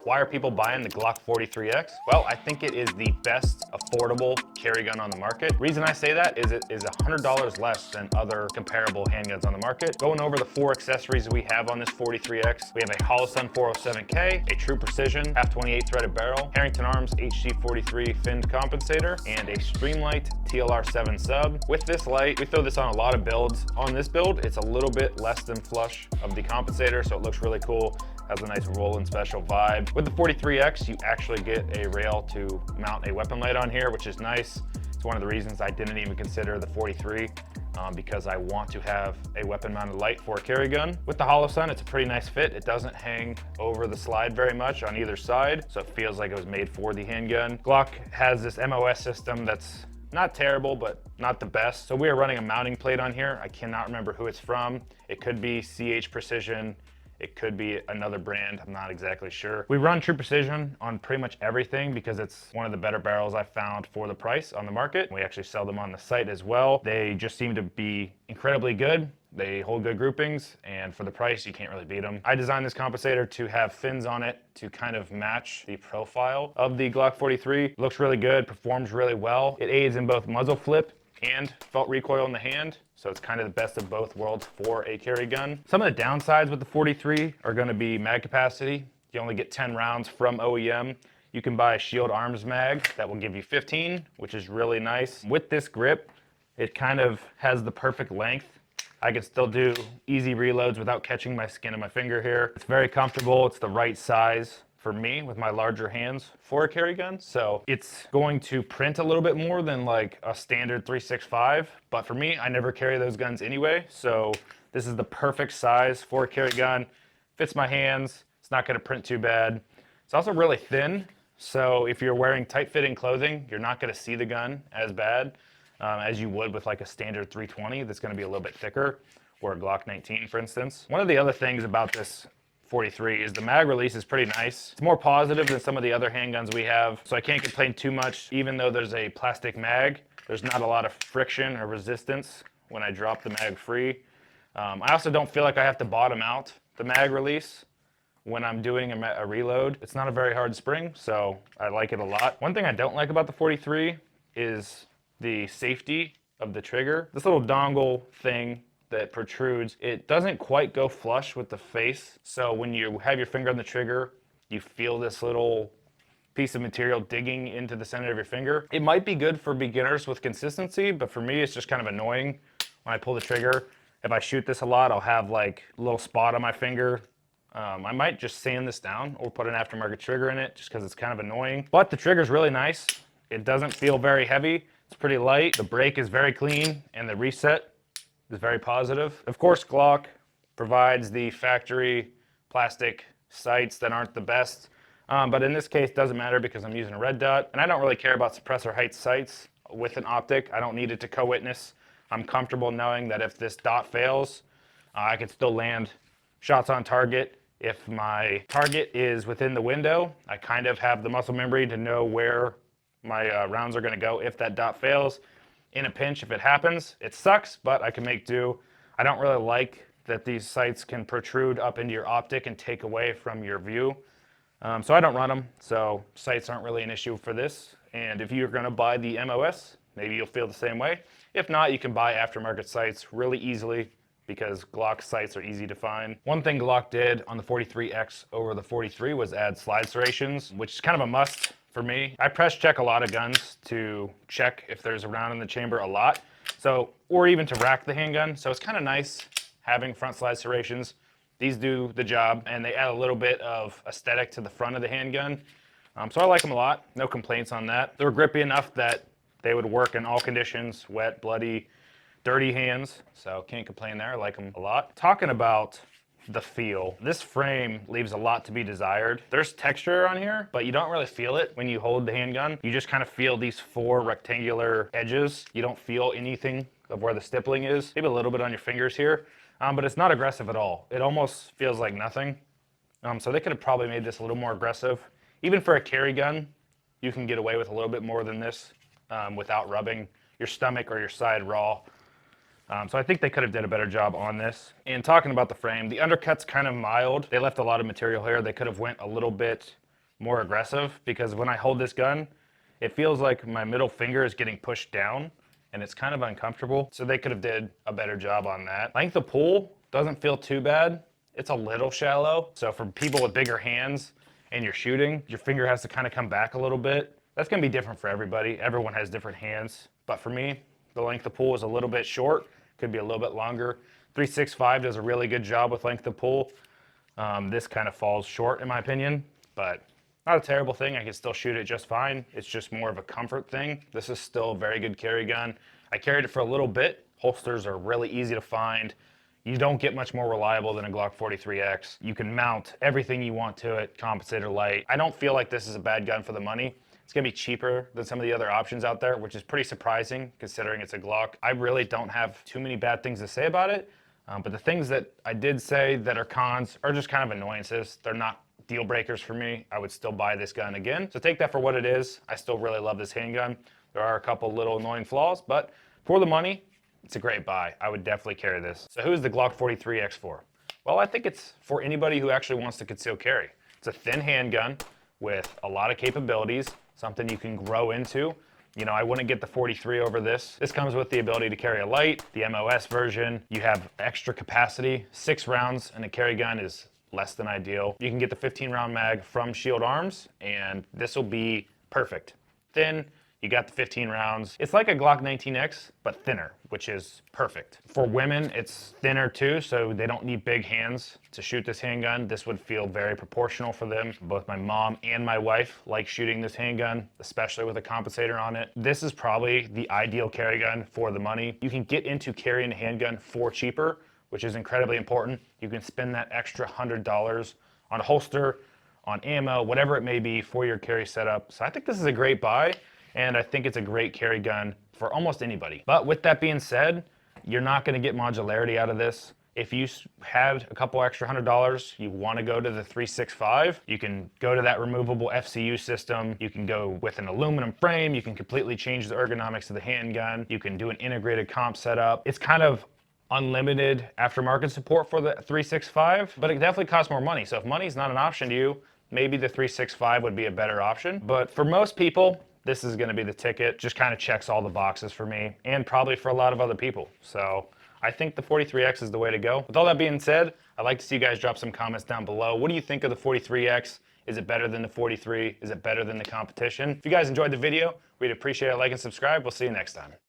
Why are people buying the Glock 43X? Well, I think it is the best affordable carry gun on the market. Reason I say that is it is $100 less than other comparable handguns on the market. Going over the 4 accessories we have on this 43X, we have a Holosun 407K, a True Precision half 28 threaded barrel, Herrington Arms HG43 finned compensator, and a Streamlight TLR7 sub. With this light, we throw this on a lot of builds. On this build, it's a little bit less than flush of the compensator, so it looks really cool. Has a nice rolling special vibe. With the 43X, you actually get a rail to mount a weapon light on here, which is nice. It's one of the reasons I didn't even consider the 43 because I want to have a weapon mounted light for a carry gun. With the Holosun, it's a pretty nice fit. It doesn't hang over the slide very much on either side, so it feels like it was made for the handgun. Glock has this MOS system that's not terrible, but not the best. So we are running a mounting plate on here. I cannot remember who it's from. It could be CH Precision. It could be another brand, I'm not exactly sure. We run True Precision on pretty much everything because it's one of the better barrels I've found for the price on the market. We actually sell them on the site as well. They just seem to be incredibly good. They hold good groupings, and for the price, you can't really beat them. I designed this compensator to have fins on it to kind of match the profile of the Glock 43. Looks really good, performs really well. It aids in both muzzle flip and felt recoil in the hand. So it's kind of the best of both worlds for a carry gun. Some of the downsides with the 43 are gonna be mag capacity. You only get 10 rounds from OEM. You can buy a Shield Arms mag that will give you 15, which is really nice. With this grip, it kind of has the perfect length. I can still do easy reloads without catching my skin on my finger here. It's very comfortable, it's the right size for me with my larger hands for a carry gun. So it's going to print a little bit more than like a standard 365, but for me, I never carry those guns anyway. So this is the perfect size for a carry gun. Fits my hands, it's not gonna print too bad. It's also really thin. So if you're wearing tight fitting clothing, you're not gonna see the gun as bad as you would with like a standard 320 that's gonna be a little bit thicker, or a Glock 19 for instance. One of the other things about this 43 is the mag release is pretty nice. It's more positive than some of the other handguns we have, so I can't complain too much. Even though there's a plastic mag, there's not a lot of friction or resistance when I drop the mag free. I also don't feel like I have to bottom out the mag release when I'm doing a reload. It's not a very hard spring, so I like it a lot. One thing I don't like about the 43 is the safety of the trigger. This little dongle thing that protrudes, it doesn't quite go flush with the face. So when you have your finger on the trigger, you feel this little piece of material digging into the center of your finger. It might be good for beginners with consistency, but for me, it's just kind of annoying when I pull the trigger. If I shoot this a lot, I'll have like a little spot on my finger. I might just sand this down or put an aftermarket trigger in it just because it's kind of annoying. But the trigger's really nice. It doesn't feel very heavy. It's pretty light. The brake is very clean, and the reset is very positive. Of course, Glock provides the factory plastic sights that aren't the best, but in this case, doesn't matter because I'm using a red dot, and I don't really care about suppressor height sights with an optic. I don't need it to co-witness. I'm comfortable knowing that if this dot fails, I can still land shots on target. If my target is within the window, I kind of have the muscle memory to know where my rounds are gonna go if that dot fails. In a pinch, if it happens, it sucks, but I can make do. I don't really like that these sights can protrude up into your optic and take away from your view. So I don't run them, so sights aren't really an issue for this. And if you're gonna buy the MOS, maybe you'll feel the same way. If not, you can buy aftermarket sights really easily because Glock sights are easy to find. One thing Glock did on the 43X over the 43 was add slide serrations, which is kind of a must for me. I press check a lot of guns to check if there's a round in the chamber a lot, so, or even to rack the handgun. So it's kind of nice having front slide serrations. These do the job, and they add a little bit of aesthetic to the front of the handgun. So I like them a lot, no complaints on that. They're grippy enough that they would work in all conditions, wet, bloody, dirty hands, so can't complain there, I like them a lot. Talking about the feel, this frame leaves a lot to be desired. There's texture on here, but you don't really feel it when you hold the handgun. You just kind of feel these 4 rectangular edges. You don't feel anything of where the stippling is. Maybe a little bit on your fingers here, but it's not aggressive at all. It almost feels like nothing. So they could have probably made this a little more aggressive. Even for a carry gun, you can get away with a little bit more than this without rubbing your stomach or your side raw. So I think they could have did a better job on this. And talking about the frame, the undercut's kind of mild. They left a lot of material here. They could have went a little bit more aggressive, because when I hold this gun, it feels like my middle finger is getting pushed down and it's kind of uncomfortable. So they could have did a better job on that. Length of pull doesn't feel too bad. It's a little shallow. So for people with bigger hands and you're shooting, your finger has to kind of come back a little bit. That's gonna be different for everybody. Everyone has different hands. But for me, the length of pull is a little bit short, could be a little bit longer. 365 does a really good job with length of pull. This kind of falls short in my opinion, but not a terrible thing. I can still shoot it just fine. It's just more of a comfort thing. This is still a very good carry gun. I carried it for a little bit. Holsters are really easy to find. You don't get much more reliable than a Glock 43X. You can mount everything you want to it, compensator light. I don't feel like this is a bad gun for the money. It's gonna be cheaper than some of the other options out there, which is pretty surprising considering it's a Glock. I really don't have too many bad things to say about it, but the things that I did say that are cons are just kind of annoyances. They're not deal breakers for me. I would still buy this gun again. So take that for what it is. I still really love this handgun. There are a couple little annoying flaws, but for the money, it's a great buy. I would definitely carry this. So who is the Glock 43X for? Well, I think it's for anybody who actually wants to conceal carry. It's a thin handgun with a lot of capabilities, something you can grow into. You know, I wouldn't get the 43 over this. This comes with the ability to carry a light, the MOS version. You have extra capacity. 6 rounds in a carry gun is less than ideal. You can get the 15 round mag from Shield Arms, and this will be perfect. Thin, you got the 15 rounds. It's like a Glock 19X, but thinner, which is perfect. For women, it's thinner too, so they don't need big hands to shoot this handgun. This would feel very proportional for them. Both my mom and my wife like shooting this handgun, especially with a compensator on it. This is probably the ideal carry gun for the money. You can get into carrying a handgun for cheaper, which is incredibly important. You can spend that extra $100 on a holster, on ammo, whatever it may be for your carry setup. So I think this is a great buy, and I think it's a great carry gun for almost anybody. But with that being said, you're not gonna get modularity out of this. If you had a couple extra $100, you wanna go to the 365, you can go to that removable FCU system, you can go with an aluminum frame, you can completely change the ergonomics of the handgun, you can do an integrated comp setup. It's kind of unlimited aftermarket support for the 365, but it definitely costs more money. So if money's not an option to you, maybe the 365 would be a better option. But for most people, this is gonna be the ticket. Just kind of checks all the boxes for me, and probably for a lot of other people. So I think the 43X is the way to go. With all that being said, I'd like to see you guys drop some comments down below. What do you think of the 43X? Is it better than the 43? Is it better than the competition? If you guys enjoyed the video, we'd appreciate a like and subscribe. We'll see you next time.